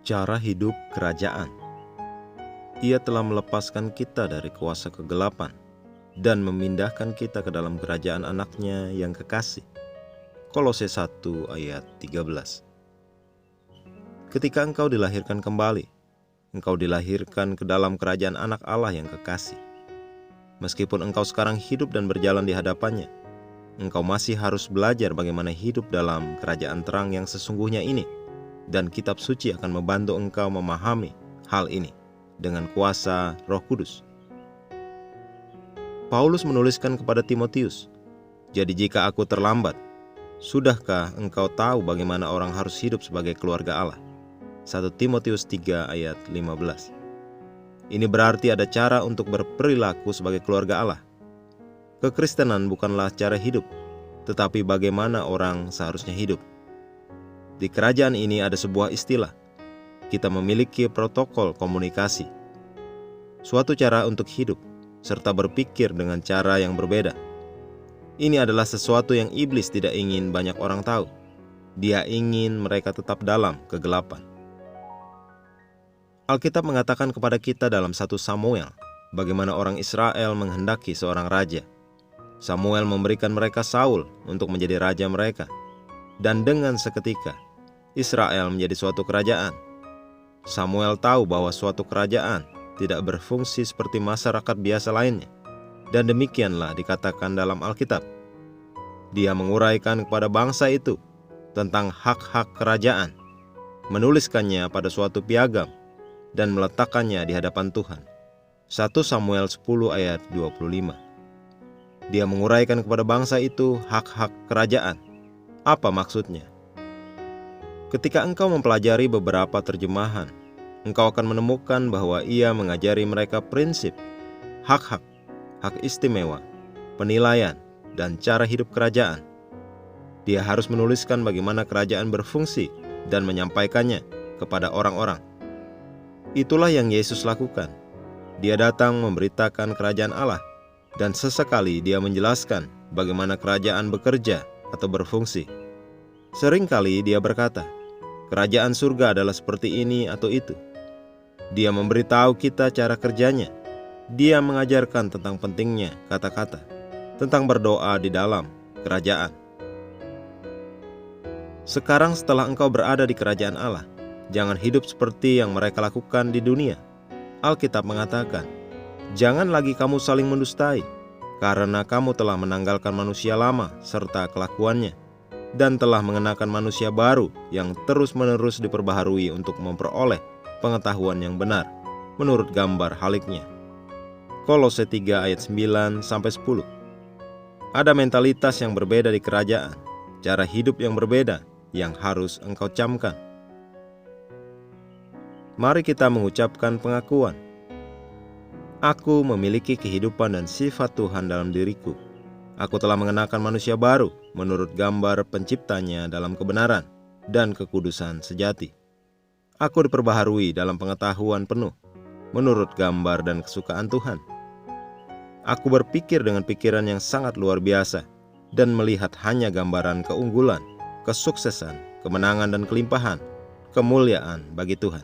Cara hidup kerajaan. Ia telah melepaskan kita dari kuasa kegelapan dan memindahkan kita ke dalam kerajaan anaknya yang kekasih. Kolose 1 ayat 13. Ketika engkau dilahirkan kembali, engkau dilahirkan ke dalam kerajaan anak Allah yang kekasih. Meskipun engkau sekarang hidup dan berjalan di hadapannya, engkau masih harus belajar bagaimana hidup dalam kerajaan terang yang sesungguhnya ini. Dan kitab suci akan membantu engkau memahami hal ini dengan kuasa Roh Kudus. Paulus menuliskan kepada Timotius, "Jadi jika aku terlambat, sudahkah engkau tahu bagaimana orang harus hidup sebagai keluarga Allah?" 1 Timotius 3 ayat 15. Ini berarti ada cara untuk berperilaku sebagai keluarga Allah. Kekristenan bukanlah cara hidup, tetapi bagaimana orang seharusnya hidup. Di kerajaan ini ada sebuah istilah. Kita memiliki protokol komunikasi, suatu cara untuk hidup, serta berpikir dengan cara yang berbeda. Ini adalah sesuatu yang iblis tidak ingin banyak orang tahu. Dia ingin mereka tetap dalam kegelapan. Alkitab mengatakan kepada kita dalam 1 Samuel, bagaimana orang Israel menghendaki seorang raja. Samuel memberikan mereka Saul untuk menjadi raja mereka. Dan dengan seketika, Israel menjadi suatu kerajaan. Samuel tahu bahwa suatu kerajaan tidak berfungsi seperti masyarakat biasa lainnya. Dan demikianlah dikatakan dalam Alkitab. Dia menguraikan kepada bangsa itu tentang hak-hak kerajaan, menuliskannya pada suatu piagam, dan meletakkannya di hadapan Tuhan. 1 Samuel 10 ayat 25. Dia menguraikan kepada bangsa itu hak-hak kerajaan. Apa maksudnya? Ketika engkau mempelajari beberapa terjemahan, engkau akan menemukan bahwa ia mengajari mereka prinsip, hak-hak, hak istimewa, penilaian, dan cara hidup kerajaan. Dia harus menuliskan bagaimana kerajaan berfungsi dan menyampaikannya kepada orang-orang. Itulah yang Yesus lakukan. Dia datang memberitakan kerajaan Allah, dan sesekali dia menjelaskan bagaimana kerajaan bekerja atau berfungsi. Seringkali dia berkata, kerajaan surga adalah seperti ini atau itu. Dia memberitahu kita cara kerjanya. Dia mengajarkan tentang pentingnya kata-kata, tentang berdoa di dalam kerajaan. Sekarang setelah engkau berada di kerajaan Allah, jangan hidup seperti yang mereka lakukan di dunia. Alkitab mengatakan, jangan lagi kamu saling mendustai, karena kamu telah menanggalkan manusia lama serta kelakuannya, dan telah mengenakan manusia baru yang terus-menerus diperbaharui untuk memperoleh pengetahuan yang benar, menurut gambar haliknya. Kolose 3 ayat 9-10. Ada mentalitas yang berbeda di kerajaan, cara hidup yang berbeda yang harus engkau camkan. Mari kita mengucapkan pengakuan. Aku memiliki kehidupan dan sifat Tuhan dalam diriku. Aku telah mengenakan manusia baru menurut gambar penciptanya dalam kebenaran dan kekudusan sejati. Aku diperbaharui dalam pengetahuan penuh menurut gambar dan kesukaan Tuhan. Aku berpikir dengan pikiran yang sangat luar biasa dan melihat hanya gambaran keunggulan, kesuksesan, kemenangan dan kelimpahan, kemuliaan bagi Tuhan.